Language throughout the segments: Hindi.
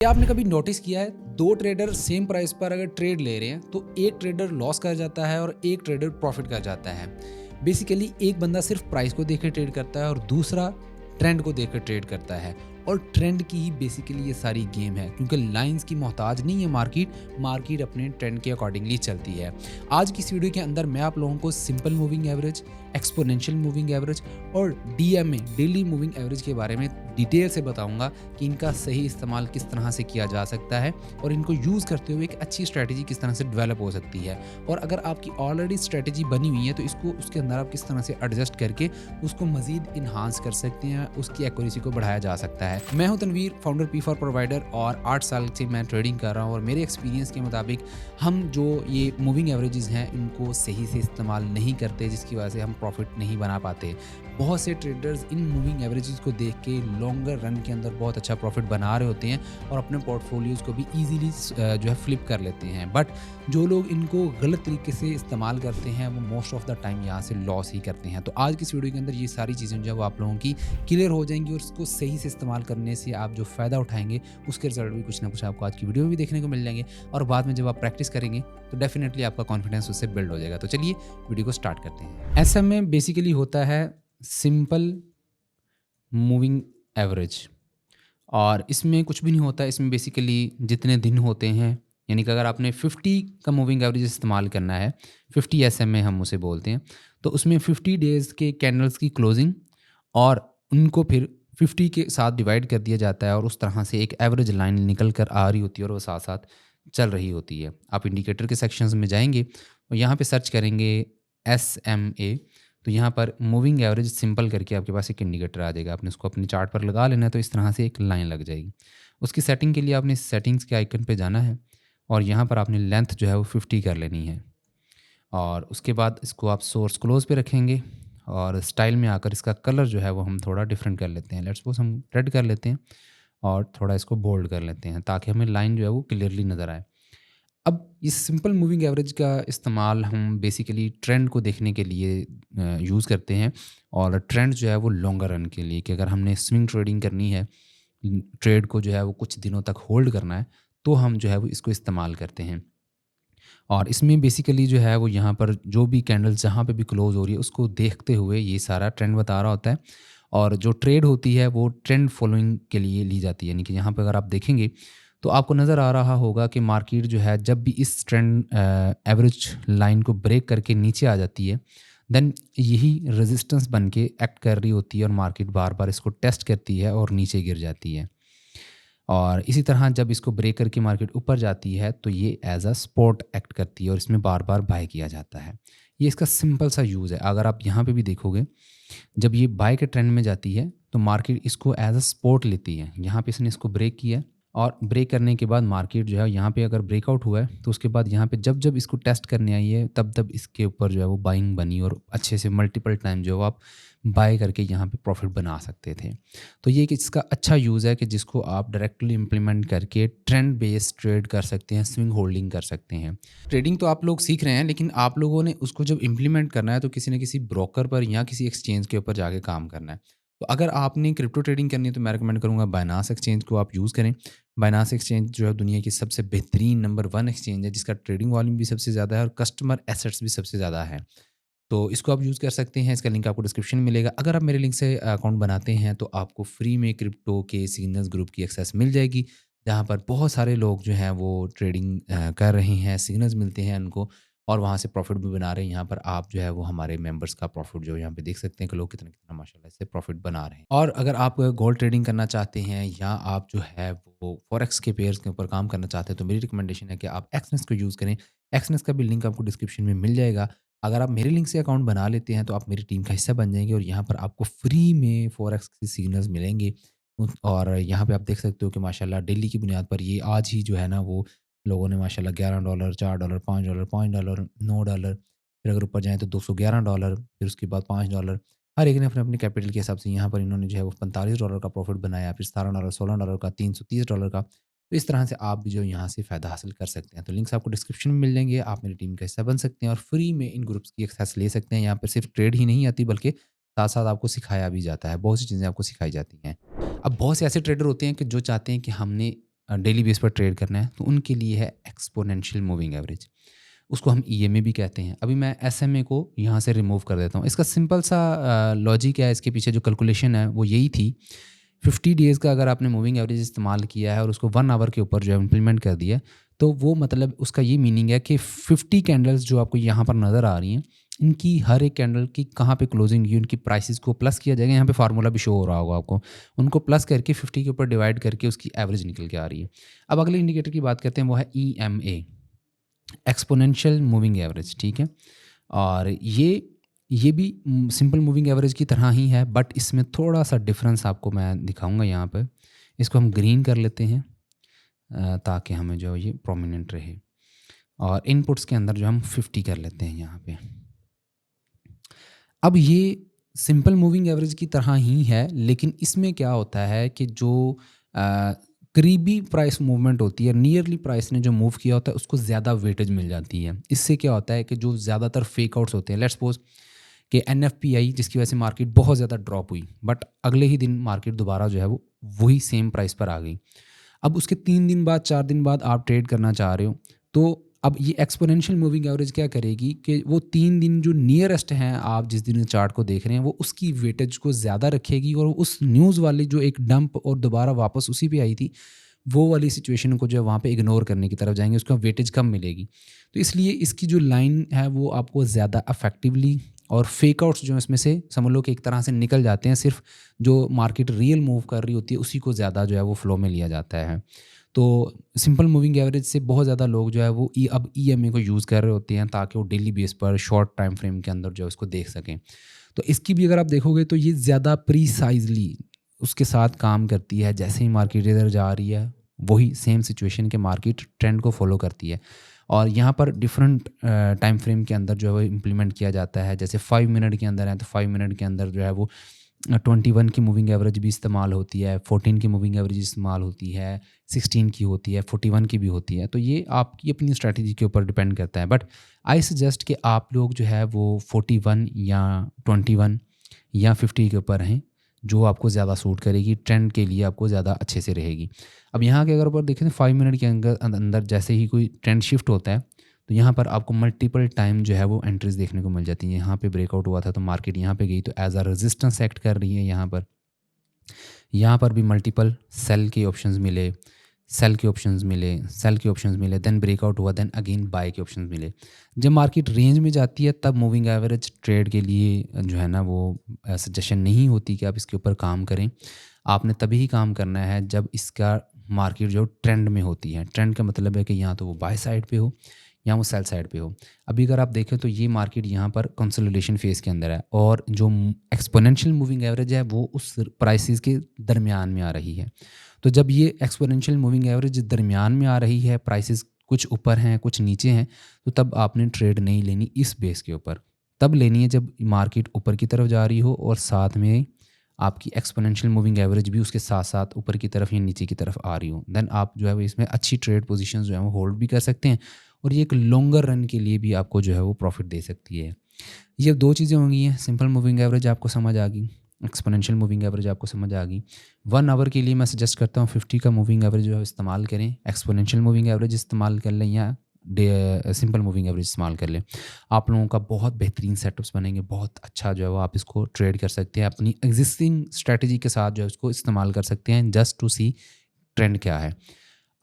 क्या आपने कभी नोटिस किया है दो ट्रेडर सेम प्राइस पर अगर ट्रेड ले रहे हैं तो एक ट्रेडर लॉस कर जाता है और एक ट्रेडर प्रॉफिट कर जाता है। बेसिकली एक बंदा सिर्फ प्राइस को देख के ट्रेड करता है और दूसरा ट्रेंड को देख कर ट्रेड करता है। और ट्रेंड की ही बेसिकली ये सारी गेम है, क्योंकि लाइंस की मोहताज नहीं है मार्केट अपने ट्रेंड के अकॉर्डिंगली चलती है। आज की इस वीडियो के अंदर मैं आप लोगों को simple moving average, exponential moving average और डीएमए डेली मूविंग एवरेज के बारे में डिटेल से बताऊंगा कि इनका सही इस्तेमाल किस तरह से किया जा सकता है और इनको यूज़ करते हुए एक अच्छी स्ट्रैटेजी किस तरह से डेवलप हो सकती है। और अगर आपकी ऑलरेडी स्ट्रैटेजी बनी हुई है तो इसको उसके अंदर आप किस तरह से एडजस्ट करके उसको मज़ीद इन्हांस कर सकते हैं, उसकी एक्यूरेसी को बढ़ाया जा सकता है। मैं हूं तनवीर, फाउंडर P4 प्रोवाइडर, और 8 साल से मैं ट्रेडिंग कर रहा हूं और मेरे एक्सपीरियंस के मुताबिक हम जो ये मूविंग एवरेजेस हैं इनको सही से इस्तेमाल नहीं करते, जिसकी वजह से हम प्रॉफिट नहीं बना पाते। बहुत से ट्रेडर्स इन मूविंग एवरेजेस को देख के लॉन्गर रन के अंदर बहुत अच्छा प्रॉफिट बना रहे होते हैं और अपने पोर्टफोलियोज़ को भी ईजिली जो है फ्लिप कर लेते हैं। बट जो लोग इनको गलत तरीके से इस्तेमाल करते हैं वो मोस्ट ऑफ द टाइम यहाँ से लॉस ही करते हैं। तो आज की इस वीडियो के अंदर ये सारी चीज़ें जो है वो आप लोगों की क्लियर हो जाएंगी और उसको सही से इस्तेमाल करने से आप जो फ़ायदा उठाएंगे उसके रिजल्ट भी कुछ ना कुछ आपको आज की वीडियो में भी देखने को मिल जाएंगे। और बाद में जब आप प्रैक्टिस करेंगे तो डेफिनेटली आपका कॉन्फिडेंस उससे बिल्ड हो जाएगा। तो चलिए वीडियो को स्टार्ट करते हैं। एसएमए बेसिकली होता है सिंपल मूविंग एवरेज, और इसमें कुछ भी नहीं होता। इसमें बेसिकली जितने दिन होते हैं, यानी कि अगर आपने 50 का मूविंग एवरेज इस्तेमाल करना है, 50 एसएमए हम उसे बोलते हैं, तो उसमें 50 डेज़ के कैंडल्स की क्लोजिंग और उनको फिर 50 के साथ डिवाइड कर दिया जाता है और उस तरह से एक एवरेज लाइन निकल कर आ रही होती है और वो साथ साथ चल रही होती है। आप इंडिकेटर के सेक्शंस में जाएंगे और यहाँ पे सर्च करेंगे SMA, तो यहाँ पर मूविंग एवरेज सिंपल करके आपके पास एक इंडिकेटर आ जाएगा। आपने उसको अपने चार्ट पर लगा लेना है तो इस तरह से एक लाइन लग जाएगी। उसकी सेटिंग के लिए आपने सेटिंग्स के आइकन पे जाना है और यहाँ पर आपने लेंथ जो है वो 50 कर लेनी है। और उसके बाद इसको आप सोर्स क्लोज पे रखेंगे और स्टाइल में आकर इसका कलर जो है वो हम थोड़ा डिफरेंट कर लेते हैं। लेट्स सपोज हम रेड कर लेते हैं और थोड़ा इसको बोल्ड कर लेते हैं ताकि हमें लाइन जो है वो क्लियरली नज़र आए। अब इस सिंपल मूविंग एवरेज का इस्तेमाल हम बेसिकली ट्रेंड को देखने के लिए यूज़ करते हैं, और ट्रेंड जो है वो लॉन्गर रन के लिए, कि अगर हमने स्विंग ट्रेडिंग करनी है, ट्रेड को जो है वो कुछ दिनों तक होल्ड करना है, तो हम जो है वो इसको इस्तेमाल करते हैं। और इसमें बेसिकली जो है वो यहाँ पर जो भी कैंडल्स जहाँ पे भी क्लोज हो रही है उसको देखते हुए ये सारा ट्रेंड बता रहा होता है। और जो ट्रेड होती है वो ट्रेंड फॉलोइंग के लिए ली जाती है, यानी कि यहाँ पर अगर आप देखेंगे तो आपको नज़र आ रहा होगा कि मार्केट जो है जब भी इस ट्रेंड एवरेज लाइन को ब्रेक करके नीचे आ जाती है, देन यही रेजिस्टेंस बन के एक्ट कर रही होती है और मार्केट बार बार इसको टेस्ट करती है और नीचे गिर जाती है। और इसी तरह जब इसको ब्रेक करके मार्केट ऊपर जाती है तो ये एज अ सपोर्ट एक्ट करती है और इसमें बार बार बाय किया जाता है। ये इसका सिंपल सा यूज़ है। अगर आप यहाँ पे भी देखोगे, जब ये बाय के ट्रेंड में जाती है तो मार्केट इसको एज अ सपोर्ट लेती है। यहाँ पे इसने इसको ब्रेक किया और ब्रेक करने के बाद मार्केट जो है यहाँ पे अगर ब्रेकआउट हुआ है तो उसके बाद यहाँ पे जब जब इसको टेस्ट करने आई है तब तब इसके ऊपर जो है वो बाइंग बनी और अच्छे से मल्टीपल टाइम जो है वो आप बाय करके यहाँ पे प्रॉफिट बना सकते थे। तो ये एक इसका अच्छा यूज़ है कि जिसको आप डायरेक्टली इम्प्लीमेंट करके ट्रेंड बेस्ड ट्रेड कर सकते हैं, स्विंग होल्डिंग कर सकते हैं। ट्रेडिंग तो आप लोग सीख रहे हैं, लेकिन आप लोगों ने उसको जब इम्प्लीमेंट करना है तो किसी न किसी ब्रोकर पर या किसी एक्सचेंज के ऊपर जाके काम करना है। तो अगर आपने क्रिप्टो ट्रेडिंग करनी है तो मैं रिकमेंड करूँगा बाइनांस एक्सचेंज को आप यूज़ करें। बाइनांस एक्सचेंज जो है दुनिया की सबसे बेहतरीन नंबर 1 एक्सचेंज है, जिसका ट्रेडिंग वॉल्यूम भी सबसे ज़्यादा है और कस्टमर एसेट्स भी सबसे ज़्यादा है। तो इसको आप यूज़ कर सकते हैं। इसका लिंक आपको डिस्क्रिप्शन में मिलेगा। अगर आप मेरे लिंक से अकाउंट बनाते हैं तो आपको फ्री में क्रिप्टो के सिग्नल्स ग्रुप की एक्सेस मिल जाएगी, जहाँ पर बहुत सारे लोग जो हैं वो ट्रेडिंग कर रहे हैं, सिग्नल्स मिलते हैं उनको और वहाँ से प्रॉफिट भी बना रहे हैं। यहाँ पर आप जो है वो हमारे मेंबर्स का प्रॉफिट जो यहाँ पे देख सकते हैं कि लोग कितना कितना माशाल्लाह से प्रॉफिट बना रहे हैं। और अगर आप गोल्ड ट्रेडिंग करना चाहते हैं या आप जो है वो फॉरेक्स के पेयर्स के ऊपर काम करना चाहते हैं तो मेरी रिकमेंडेशन है कि आप एक्सनेस को यूज़ करें। एक्सनेस का भी लिंक आपको डिस्क्रिप्शन में मिल जाएगा। अगर आप मेरे लिंक से अकाउंट बना लेते हैं तो आप मेरी टीम का हिस्सा बन जाएंगे और यहाँ पर आपको फ्री में फॉरेक्स के सिग्नल्स मिलेंगे। और यहाँ पे आप देख सकते हो कि माशाल्लाह डेली की बुनियाद पर ये आज ही जो है ना वो लोगों ने माशाल्लाह $11, $4, $5, $5, $9, फिर अगर ऊपर जाएँ तो $211, फिर उसके बाद $5, हर एक ने अपने अपने कैपिटल के हिसाब से यहाँ पर इन्होंने जो है वो $45 का प्रॉफिट बनाया, फिर $17, $16 का, $330 का। तो इस तरह से आप भी जो यहाँ से फ़ायदा हासिल कर सकते हैं। तो लिंक्स आपको डिस्क्रिप्शन में मिल जाएँगे। आप मेरी टीम का हिस्सा बन सकते हैं और फ्री में इन ग्रुप्स की एक्सेस ले सकते हैं। यहाँ पर सिर्फ ट्रेड ही नहीं आती बल्कि साथ-साथ आपको सिखाया भी जाता है। बहुत सी चीज़ें आपको सिखाई जाती हैं। अब बहुत से ऐसे ट्रेडर होते हैं कि जो चाहते हैं कि हमने डेली बेस पर ट्रेड करना है तो उनके लिए है एक्सपोनेंशियल मूविंग एवरेज, उसको हम ईएमए भी कहते हैं। अभी मैं एसएमए को यहाँ से रिमूव कर देता हूँ। इसका सिंपल सा लॉजिक है, इसके पीछे जो कैलकुलेशन है वो यही थी। 50 डेज़ का अगर आपने मूविंग एवरेज इस्तेमाल किया है और उसको 1 आवर के ऊपर जो है इम्प्लीमेंट कर दिया, तो वो मतलब उसका ये मीनिंग है कि 50 कैंडल्स जो आपको यहाँ पर नज़र आ रही हैं, इनकी हर एक कैंडल की कहाँ पे क्लोजिंग हुई, उनकी प्राइसेस को प्लस किया जाएगा। यहाँ पे फार्मूला भी शो हो रहा होगा आपको, उनको प्लस करके 50 के ऊपर डिवाइड करके उसकी एवरेज निकल के आ रही है। अब अगले इंडिकेटर की बात करते हैं, वो है EMA, एक्सपोनेंशियल मूविंग एवरेज, ठीक है। और ये भी सिंपल मूविंग एवरेज की तरह ही है, बट इसमें थोड़ा सा डिफरेंस आपको मैं दिखाऊंगा यहाँ पे। इसको हम ग्रीन कर लेते हैं ताकि हमें जो ये प्रोमिनेंट रहे, और इनपुट्स के अंदर जो हम 50 कर लेते हैं यहाँ पे। अब ये सिंपल मूविंग एवरेज की तरह ही है, लेकिन इसमें क्या होता है कि जो करीबी प्राइस मूवमेंट होती है, नियरली प्राइस ने जो मूव किया होता है उसको ज़्यादा वेटेज मिल जाती है। इससे क्या होता है कि जो ज़्यादातर फेक आउट्स होते हैं, लेट्स सपोज कि NFP जिसकी वजह से मार्केट बहुत ज़्यादा ड्रॉप हुई, बट अगले ही दिन मार्केट दोबारा जो है वो वही सेम प्राइस पर आ गई। अब उसके 3 दिन बाद 4 दिन बाद आप ट्रेड करना चाह रहे हो, तो अब ये एक्सपोनेंशियल मूविंग एवरेज क्या करेगी कि वो 3 दिन जो नियरेस्ट हैं, आप जिस दिन चार्ट को देख रहे हैं, वो उसकी वेटेज को ज़्यादा रखेगी, और उस न्यूज़ वाली जो एक डंप और दोबारा वापस उसी पे आई थी, वो वाली सिचुएशन को जो है वहाँ पे इग्नोर करने की तरफ जाएंगे, उसका वेटेज कम मिलेगी। तो इसलिए इसकी जो लाइन है वो आपको ज़्यादा अफेक्टिवली, और फेक आउट्स जो इसमें से समझ लो कि एक तरह से निकल जाते हैं, सिर्फ जो मार्केट रियल मूव कर रही होती है उसी को ज़्यादा जो है वो फ्लो में लिया जाता है। तो सिंपल मूविंग एवरेज से बहुत ज़्यादा लोग जो है वो अब EMA को यूज़ कर रहे होते हैं ताकि वो डेली बेस पर शॉर्ट टाइम फ्रेम के अंदर जो है उसको देख सकें। तो इसकी भी अगर आप देखोगे तो ये ज़्यादा प्रीसाइजली उसके साथ काम करती है। जैसे ही मार्केट इधर जा रही है, वही सेम सिचुएशन के मार्केट ट्रेंड को फॉलो करती है, और यहाँ पर डिफरेंट टाइम फ्रेम के अंदर जो है वो इम्प्लीमेंट किया जाता है। जैसे 5 मिनट के अंदर है तो 5 मिनट के अंदर जो है वो 21 की मूविंग एवरेज भी इस्तेमाल होती है, 14 की मूविंग एवरेज इस्तेमाल होती है, 16 की होती है, 41 की भी होती है। तो ये आपकी अपनी स्ट्रैटेजी के ऊपर डिपेंड करता है, बट आई सजेस्ट कि आप लोग जो है वो 41 या 21 या 50 के ऊपर रहें, जो आपको ज़्यादा सूट करेगी, ट्रेंड के लिए आपको ज़्यादा अच्छे से रहेगी। अब यहाँ के अगर ऊपर देखें तो 5 मिनट के अंदर जैसे ही कोई ट्रेंड शिफ्ट होता है, तो यहाँ पर आपको मल्टीपल टाइम जो है वो एंट्रीज देखने को मिल जाती हैं। यहाँ पे ब्रेकआउट हुआ था तो मार्केट यहाँ पे गई, तो एज अ रेजिस्टेंस एक्ट कर रही है। यहाँ पर भी मल्टीपल सेल के ऑप्शंस मिले, सेल के ऑप्शंस मिले, देन ब्रेकआउट हुआ, देन अगेन बाय के ऑप्शंस मिले। जब मार्केट रेंज में जाती है तब मूविंग एवरेज ट्रेड के लिए जो है ना वो सजेशन नहीं होती कि आप इसके ऊपर काम करें। आपने तभी ही काम करना है जब इसका मार्केट जो ट्रेंड में होती है। ट्रेंड का मतलब है कि यहाँ तो वो बाय साइड पे हो या वो सेल साइड पे हो। अभी अगर आप देखें तो ये मार्केट यहाँ पर कंसोलिडेशन फेज़ के अंदर है, और जो एक्सपोनेंशियल मूविंग एवरेज है वो उस प्राइसेस के दरमियान में आ रही है। तो जब ये एक्सपोनेंशियल मूविंग एवरेज दरमियान में आ रही है, प्राइसेस कुछ ऊपर हैं कुछ नीचे हैं, तो तब आपने ट्रेड नहीं लेनी इस बेस के ऊपर। तब लेनी है जब मार्केट ऊपर की तरफ जा रही हो और साथ में आपकी एक्सपोनेंशियल मूविंग एवरेज भी उसके साथ साथ ऊपर की तरफ या नीचे की तरफ आ रही हो। देन आप जो है वो इसमें अच्छी ट्रेड पोजीशंस जो है वो होल्ड भी कर सकते हैं, और ये एक लॉन्गर रन के लिए भी आपको जो है वो प्रॉफिट दे सकती है। ये 2 चीज़ें होंगी हैं, सिंपल मूविंग एवरेज आपको समझ आ गई, एक्सपोनेंशियल मूविंग एवरेज आपको समझ आ गई। 1 आवर के लिए मैं सजेस्ट करता हूँ 50 का मूविंग एवरेज जो है इस्तेमाल करें, एक्सपोनेंशियल मूविंग एवरेज इस्तेमाल कर लें या सिंपल मूविंग एवरेज इस्तेमाल कर लें। आप लोगों का बहुत बेहतरीन सेटअप्स बनेंगे, बहुत अच्छा जो है वो आप इसको ट्रेड कर सकते हैं, अपनी एग्जिस्टिंग स्ट्रैटेजी के साथ जो है उसको इस्तेमाल कर सकते हैं जस्ट टू सी ट्रेंड क्या है।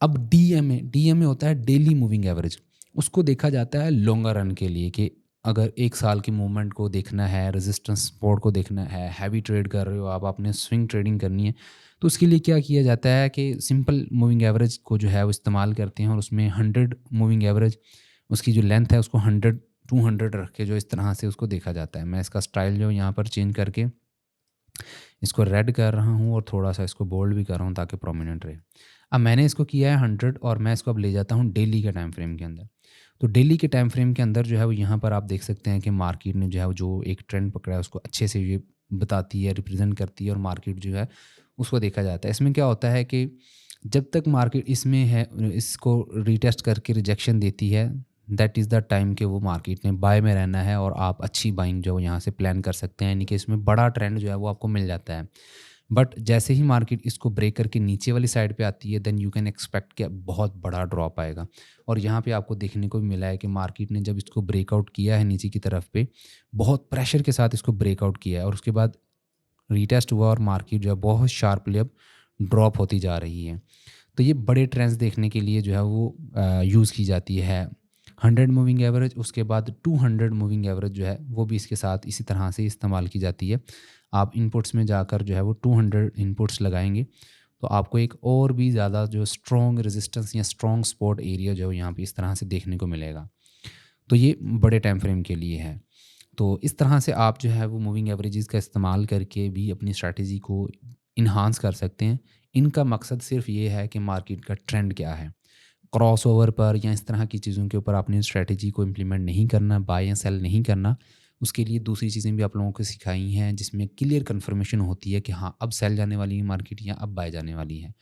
अब DMA होता है डेली मूविंग एवरेज, उसको देखा जाता है लॉन्गर रन के लिए, कि अगर 1 साल की मूवमेंट को देखना है, रेजिस्टेंस सपोर्ट को देखना है, हैवी ट्रेड कर रहे हो आप, आपने स्विंग ट्रेडिंग करनी है, तो उसके लिए क्या किया जाता है कि सिंपल मूविंग एवरेज को जो है वो इस्तेमाल करते हैं, और उसमें 100 मूविंग एवरेज उसकी जो लेंथ है उसको 100 200 रख के जो इस तरह से उसको देखा जाता है। मैं इसका स्टाइल जो यहाँ पर चेंज करके इसको रेड कर रहा हूँ और थोड़ा सा इसको बोल्ड भी कर रहा हूँ ताकि प्रोमिनेंट रहे। अब मैंने इसको किया है 100, और मैं इसको अब ले जाता हूँ डेली के टाइम फ्रेम के अंदर। तो डेली के टाइम फ्रेम के अंदर जो है वो यहाँ पर आप देख सकते हैं कि मार्केट ने जो है जो एक ट्रेंड पकड़ा है उसको अच्छे से ये बताती है, रिप्रेजेंट करती है, और मार्केट जो है उसको देखा जाता है। इसमें क्या होता है कि जब तक मार्केट इसमें है, इसको रीटेस्ट करके रिजेक्शन देती है, दैट इज़ द टाइम कि वो मार्केट ने बाय में रहना है, और आप अच्छी बाइंग जो यहाँ से प्लान कर सकते हैं, यानी कि इसमें बड़ा ट्रेंड जो है वो आपको मिल जाता है। बट जैसे ही मार्केट इसको ब्रेक करके नीचे वाली साइड पे आती है, देन यू कैन एक्सपेक्ट कि बहुत बड़ा ड्रॉप आएगा। और यहाँ पे आपको देखने को भी मिला है कि मार्केट ने जब इसको ब्रेकआउट किया है नीचे की तरफ पे, बहुत प्रेशर के साथ इसको ब्रेकआउट किया है और उसके बाद रीटेस्ट हुआ और मार्केट जो है बहुत शार्पली अब ड्रॉप होती जा रही है। तो ये बड़े ट्रेंड्स देखने के लिए जो है वो यूज़ की जाती है 100 मूविंग एवरेज, उसके बाद 200 मूविंग एवरेज जो है वो भी इसके साथ इसी तरह से इस्तेमाल की जाती है। आप इनपुट्स में जाकर जो है वो 200 इनपुट्स लगाएंगे तो आपको एक और भी ज़्यादा जो स्ट्रॉन्ग रेजिस्टेंस या स्ट्रॉन्ग सपोर्ट एरिया जो है यहाँ पे इस तरह से देखने को मिलेगा। तो ये बड़े टाइम फ्रेम के लिए है। तो इस तरह से आप जो है वो मूविंग एवरेजेस का इस्तेमाल करके भी अपनी स्ट्रैटेजी को इन्हांस कर सकते हैं। इनका मकसद सिर्फ ये है कि मार्केट का ट्रेंड क्या है, क्रॉसओवर पर या इस तरह की चीज़ों के ऊपर आपने स्ट्रैटेजी को इम्प्लीमेंट नहीं करना, बाय या सेल नहीं करना। उसके लिए दूसरी चीज़ें भी आप लोगों को सिखाई हैं जिसमें क्लियर कन्फर्मेशन होती है कि हाँ, अब सेल जाने वाली है मार्केट या अब बाय जाने वाली है।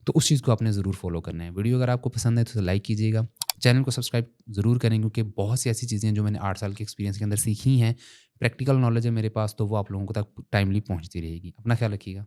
तो उस चीज़ को आपने ज़रूर फॉलो करना है। वीडियो अगर आपको पसंद है तो लाइक कीजिएगा, चैनल को सब्सक्राइब ज़रूर करें क्योंकि बहुत सी ऐसी चीज़ें जो मैंने 8 साल के एक्सपीरियंस के अंदर सीखी हैं, प्रैक्टिकल नॉलेज है मेरे पास, तो वो आप लोगों को तक टाइमली पहुँचती रहेगी। अपना ख्याल रखिएगा।